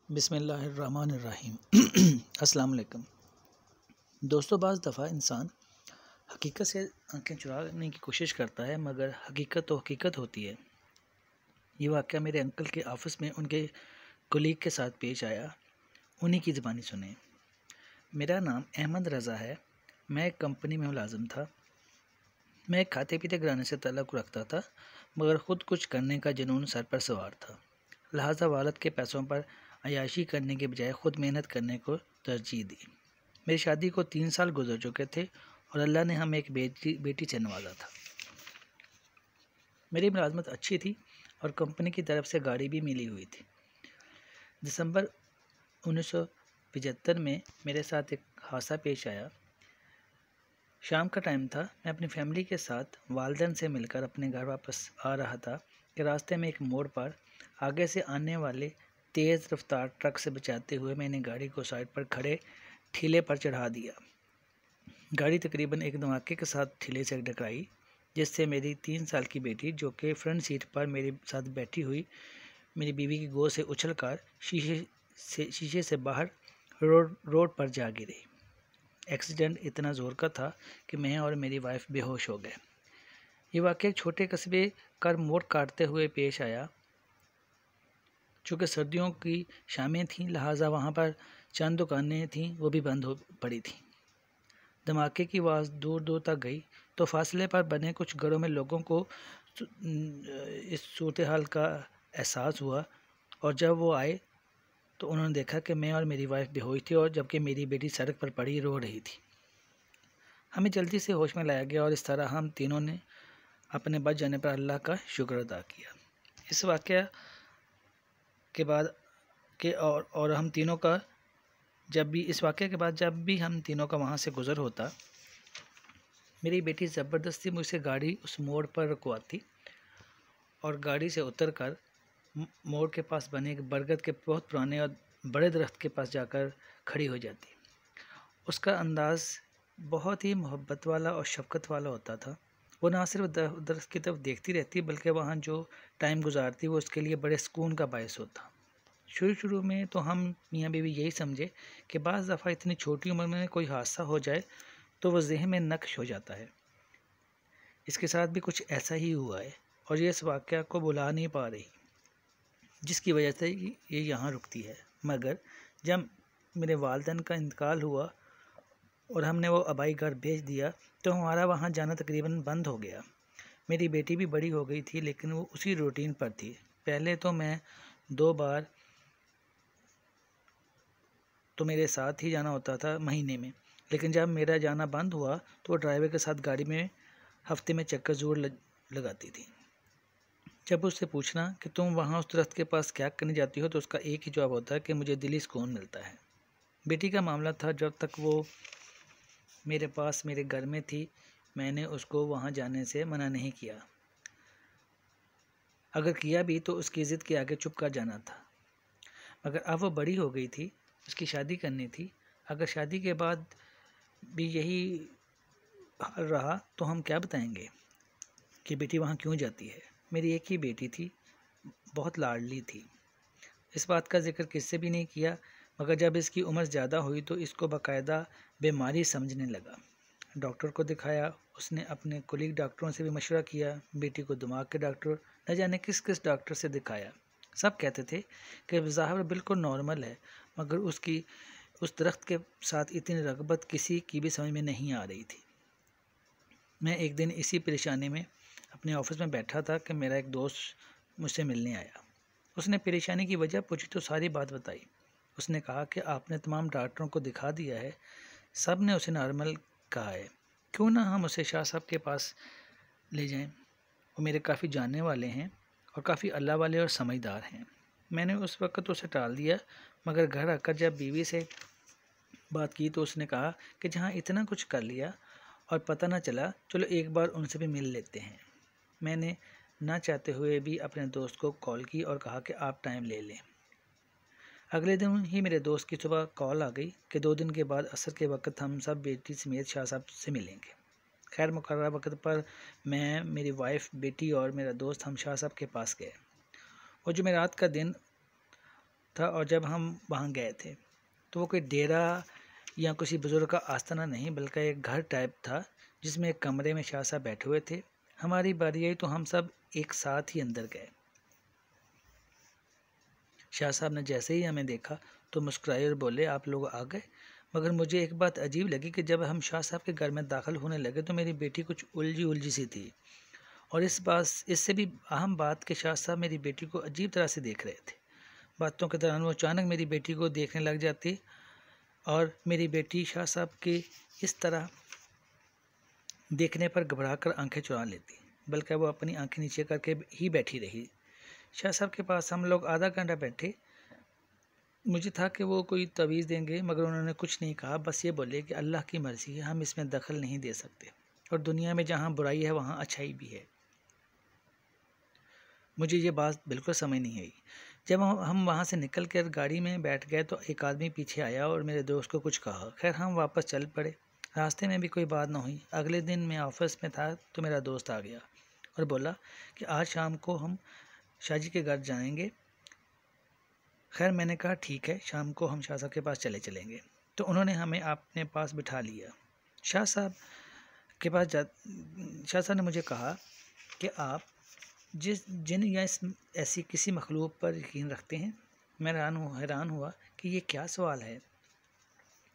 बिस्मिल्लाहिर्रहमानिर्रहीम। अस्सलाम वालेकुम दोस्तों, बाज़ दफ़ा इंसान हकीकत से आंखें चुराने की कोशिश करता है, मगर हकीकत तो हकीकत होती है। ये वाक़या मेरे अंकल के ऑफ़िस में उनके कोलीग के साथ पेश आया। उन्हीं की ज़बानी सुने। मेरा नाम अहमद रज़ा है। मैं एक कंपनी में मुलाज़िम था। मैं एक खाते पीते घराने से ताल्लुक़ रखता था, मगर ख़ुद कुछ करने का जुनून सर पर सवार था। लिहाजा वालिद के पैसों पर अय्याशी करने के बजाय ख़ुद मेहनत करने को तरजीह दी। मेरी शादी को 3 साल गुजर चुके थे और अल्लाह ने हमें एक बेटी से नवाजा था। मेरी मुलाजमत अच्छी थी और कंपनी की तरफ से गाड़ी भी मिली हुई थी। दिसंबर 1975 में मेरे साथ एक हादसा पेश आया। शाम का टाइम था। मैं अपनी फैमिली के साथ वालिदैन से मिलकर अपने घर वापस आ रहा था कि रास्ते में एक मोड़ पर आगे से आने वाले तेज़ रफ्तार ट्रक से बचाते हुए मैंने गाड़ी को साइड पर खड़े ठेले पर चढ़ा दिया। गाड़ी तकरीबन एक धमाके के साथ ठेले से टकराई, जिससे मेरी 3 साल की बेटी, जो कि फ्रंट सीट पर मेरे साथ बैठी हुई मेरी बीवी की गोद से उछलकर शीशे से बाहर रोड पर जा गिरी। एक्सीडेंट इतना ज़ोर का था कि मैं और मेरी वाइफ बेहोश हो गए। ये वाक़या एक छोटे कस्बे का मोड़ काटते हुए पेश आया। चूँकि सर्दियों की शामें थीं, लिहाजा वहाँ पर चंद दुकानें थीं, वो भी बंद हो पड़ी थीं। धमाके की आवाज़ दूर दूर तक गई तो फासले पर बने कुछ घरों में लोगों को इस सूरत हाल का एहसास हुआ, और जब वो आए तो उन्होंने देखा कि मैं और मेरी वाइफ बेहोश थी, और जबकि मेरी बेटी सड़क पर पड़ी रो रही थी। हमें जल्दी से होश में लाया गया और इस तरह हम तीनों ने अपने बच जाने पर अल्लाह का शुक्र अदा किया। इस वाक़या के बाद और हम तीनों का इस वाक़े के बाद जब भी हम तीनों का वहाँ से गुज़र होता, मेरी बेटी ज़बरदस्ती मुझसे गाड़ी उस मोड़ पर रुकवाती और गाड़ी से उतरकर मोड़ के पास बने एक बरगद के बहुत पुराने और बड़े दरख्त के पास जाकर खड़ी हो जाती। उसका अंदाज़ बहुत ही मोहब्बत वाला और शफ़क़त वाला होता था। वो ना सिर्फ दरख्त की तरफ देखती रहती, बल्कि वहाँ जो टाइम गुजारती वो उसके लिए बड़े सुकून का बायस होता। शुरू में तो हम मियाँ बीवी यही समझे कि बाज़ दफ़ा इतनी छोटी उम्र में कोई हादसा हो जाए तो वह ज़हन में नक्श हो जाता है। इसके साथ भी कुछ ऐसा ही हुआ है और ये इस वाक़या को भुला नहीं पा रही, जिसकी वजह से ये यहाँ रुकती है। मगर जब मेरे वालिदैन का इंतकाल हुआ और हमने वो आबाई घर भेज दिया तो हमारा वहाँ जाना तकरीबन बंद हो गया। मेरी बेटी भी बड़ी हो गई थी, लेकिन वो उसी रूटीन पर थी। पहले तो मैं 2 बार तो मेरे साथ ही जाना होता था महीने में, लेकिन जब मेरा जाना बंद हुआ तो वो ड्राइवर के साथ गाड़ी में हफ्ते में चक्कर ज़रूर लगाती थी। जब उससे पूछना कि तुम वहाँ उस दरख्त के पास क्या करने जाती हो, तो उसका एक ही जवाब होता है कि मुझे दिली सुकून मिलता है। बेटी का मामला था, जब तक वो मेरे पास मेरे घर में थी मैंने उसको वहाँ जाने से मना नहीं किया। अगर किया भी तो उसकी ज़िद के आगे चुप कर जाना था। मगर अब वो बड़ी हो गई थी, उसकी शादी करनी थी। अगर शादी के बाद भी यही हाल रहा तो हम क्या बताएंगे कि बेटी वहाँ क्यों जाती है। मेरी एक ही बेटी थी, बहुत लाडली थी। इस बात का जिक्र किससे भी नहीं किया, मगर जब इसकी उम्र ज़्यादा हुई तो इसको बाकायदा बीमारी समझने लगा। डॉक्टर को दिखाया, उसने अपने कोलीग डॉक्टरों से भी मशवरा किया। बेटी को दिमाग के डॉक्टर न जाने किस किस डॉक्टर से दिखाया। सब कहते थे कि ज़ाहिर बिल्कुल नॉर्मल है, मगर उसकी उस दरख्त के साथ इतनी रग़बत किसी की भी समझ में नहीं आ रही थी। मैं एक दिन इसी परेशानी में अपने ऑफिस में बैठा था कि मेरा एक दोस्त मुझसे मिलने आया। उसने परेशानी की वजह पूछी तो सारी बात बताई। उसने कहा कि आपने तमाम डॉक्टरों को दिखा दिया है, सब ने उसे नॉर्मल कहा है, क्यों ना हम उसे शाह साहब के पास ले जाएं। वो मेरे काफ़ी जानने वाले हैं और काफ़ी अल्लाह वाले और समझदार हैं। मैंने उस वक्त उसे टाल दिया, मगर घर आकर जब बीवी से बात की तो उसने कहा कि जहाँ इतना कुछ कर लिया और पता ना चला, चलो एक बार उनसे भी मिल लेते हैं। मैंने ना चाहते हुए भी अपने दोस्त को कॉल की और कहा कि आप टाइम ले लें। अगले दिन ही मेरे दोस्त की सुबह कॉल आ गई कि 2 दिन के बाद असर के वक्त हम सब बेटी समेत शाह साहब से मिलेंगे। खैर मुकर्रर वक्त पर मैं, मेरी वाइफ, बेटी और मेरा दोस्त हम शाह साहब के पास गए। वो जुमेरात का दिन था और जब हम वहाँ गए थे तो वो कोई डेरा या किसी बुज़ुर्ग का आस्थाना नहीं बल्कि एक घर टाइप था, जिसमें एक कमरे में शाह साहब बैठे हुए थे। हमारी बारी आई तो हम सब एक साथ ही अंदर गए। शाह साहब ने जैसे ही हमें देखा तो मुस्कुराए और बोले, आप लोग आ गए। मगर मुझे एक बात अजीब लगी कि जब हम शाह साहब के घर में दाखिल होने लगे तो मेरी बेटी कुछ उलझी उलझी सी थी, और इससे भी अहम बात कि शाह साहब मेरी बेटी को अजीब तरह से देख रहे थे। बातों के दौरान वो अचानक मेरी बेटी को देखने लग जाती और मेरी बेटी शाह साहब के इस तरह देखने पर घबराकर आंखें चुरा लेती, बल्कि वो अपनी आंखें नीचे करके ही बैठी रही। शाह साहब के पास हम लोग आधा घंटा बैठे। मुझे था कि वो कोई तवीज़ देंगे, मगर उन्होंने कुछ नहीं कहा। बस ये बोले कि अल्लाह की मर्ज़ी है, हम इसमें दखल नहीं दे सकते, और दुनिया में जहाँ बुराई है वहाँ अच्छाई भी है। मुझे ये बात बिल्कुल समझ नहीं आई। जब हम वहाँ से निकल कर गाड़ी में बैठ गए तो एक आदमी पीछे आया और मेरे दोस्त को कुछ कहा। खैर हम वापस चल पड़े। रास्ते में भी कोई बात ना हुई। अगले दिन मैं ऑफिस में था तो मेरा दोस्त आ गया और बोला कि आज शाम को हम शाहजी के घर जाएंगे। खैर मैंने कहा ठीक है, शाम को हम शाह साहब के पास चलेंगे। तो उन्होंने हमें अपने पास बिठा लिया। शाह साहब के पास शाह साहब ने मुझे कहा कि आप जिन या ऐसी किसी मखलूक पर यकीन रखते हैं। मैं हैरान हुआ कि ये क्या सवाल है।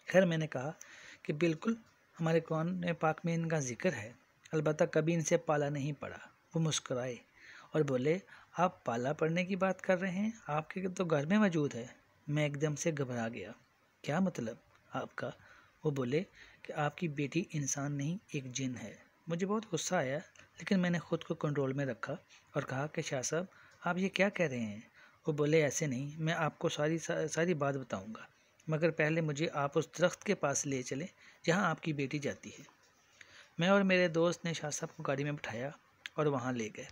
खैर मैंने कहा कि बिल्कुल, हमारे कुरान पाक में इनका जिक्र है, अलबत्ता कभी इनसे पाला नहीं पड़ा। वो मुस्कुराए और बोले, आप पाला पढ़ने की बात कर रहे हैं? आपके तो घर में मौजूद है। मैं एकदम से घबरा गया। क्या मतलब आपका? वो बोले कि आपकी बेटी इंसान नहीं, एक जिन है। मुझे बहुत गुस्सा आया, लेकिन मैंने ख़ुद को कंट्रोल में रखा और कहा कि शाह साहब आप ये क्या कह रहे हैं? वो बोले, ऐसे नहीं, मैं आपको सारी बात बताऊंगा, मगर पहले मुझे आप उस दरख्त के पास ले चलें जहाँ आपकी बेटी जाती है। मैं और मेरे दोस्त ने शाह साहब को गाड़ी में बिठाया और वहाँ ले गए।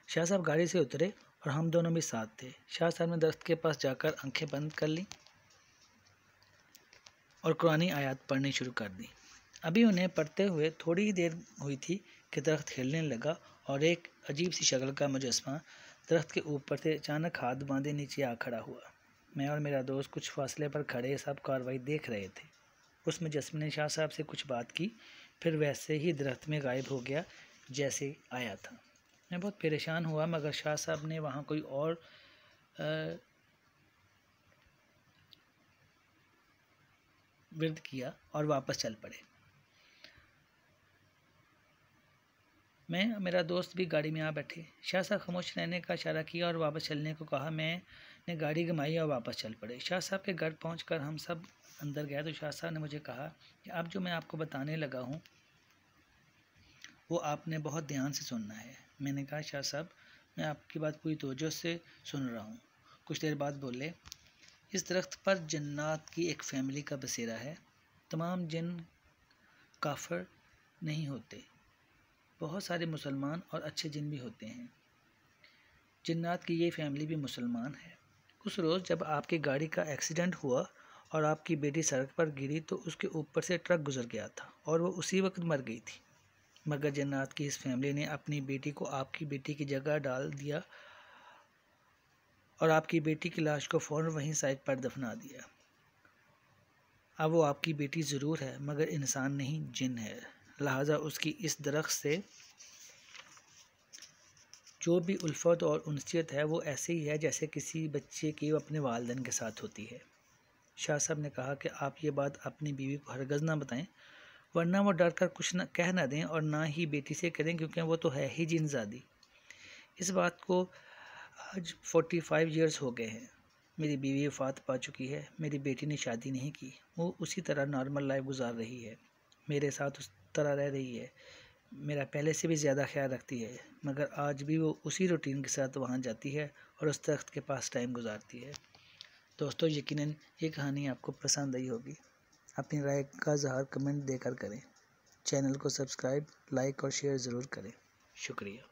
शाह साहब गाड़ी से उतरे और हम दोनों भी साथ थे। शाह साहब ने दरख्त के पास जाकर आंखें बंद कर लीं और कुरानी आयत पढ़नी शुरू कर दी। अभी उन्हें पढ़ते हुए थोड़ी ही देर हुई थी कि दरख्त हिलने लगा और एक अजीब सी शक्ल का मुजस्मा दरख्त के ऊपर से अचानक हाथ बांधे नीचे आ खड़ा हुआ। मैं और मेरा दोस्त कुछ फासले पर खड़े सब कार्रवाई देख रहे थे। उस मुजस्मे ने शाह साहब से कुछ बात की, फिर वैसे ही दरख्त में गायब हो गया जैसे आया था। मैं बहुत परेशान हुआ, मगर शाह साहब ने वहाँ कोई और विरद किया और वापस चल पड़े। मैं मेरा दोस्त भी गाड़ी में आ बैठे। शाह साहब खामोश रहने का इशारा किया और वापस चलने को कहा। मैंने गाड़ी घुमाई और वापस चल पड़े। शाह साहब के घर पहुंचकर हम सब अंदर गए तो शाह साहब ने मुझे कहा कि अब जो मैं आपको बताने लगा हूँ वो आपने बहुत ध्यान से सुनना है। मैंने कहा, शाह साहब मैं आपकी बात पूरी तवज्जो से सुन रहा हूँ। कुछ देर बाद बोले, इस दरख्त पर जन्नात की एक फैमिली का बसेरा है। तमाम जिन काफिर नहीं होते, बहुत सारे मुसलमान और अच्छे जिन भी होते हैं। जन्नात की ये फैमिली भी मुसलमान है। उस रोज़ जब आपकी गाड़ी का एक्सीडेंट हुआ और आपकी बेटी सड़क पर गिरी तो उसके ऊपर से ट्रक गुजर गया था और वो उसी वक्त मर गई थी। मगर जन्नात की इस फैमिली ने अपनी बेटी को आपकी बेटी की जगह डाल दिया और आपकी बेटी की लाश को फ़ौरन वहीं साइड पर दफना दिया। अब वो आपकी बेटी ज़रूर है, मगर इंसान नहीं, जिन है। लिहाजा उसकी इस दरख्त से जो भी उल्फत और उनसियत है वो ऐसे ही है जैसे किसी बच्चे की अपने वालिदैन के साथ होती है। शाह साहब ने कहा कि आप ये बात अपनी बीवी को हरगज़ ना बताएं, वरना वो डर कर कुछ न कह ना दें और ना ही बेटी से करें, क्योंकि वो तो है ही जिनज़ादी। इस बात को आज 45 ईयर्स हो गए हैं। मेरी बीवी वफ़ात पा चुकी है। मेरी बेटी ने शादी नहीं की, वो उसी तरह नॉर्मल लाइफ गुजार रही है, मेरे साथ उस तरह रह रही है, मेरा पहले से भी ज़्यादा ख्याल रखती है, मगर आज भी वो उसी रूटीन के साथ वहाँ जाती है और उस दरख्त के पास टाइम गुजारती है। दोस्तों, यकीनन ये कहानी आपको पसंद आई होगी। अपनी राय का इज़हार कमेंट देकर करें। चैनल को सब्सक्राइब, लाइक और शेयर ज़रूर करें। शुक्रिया।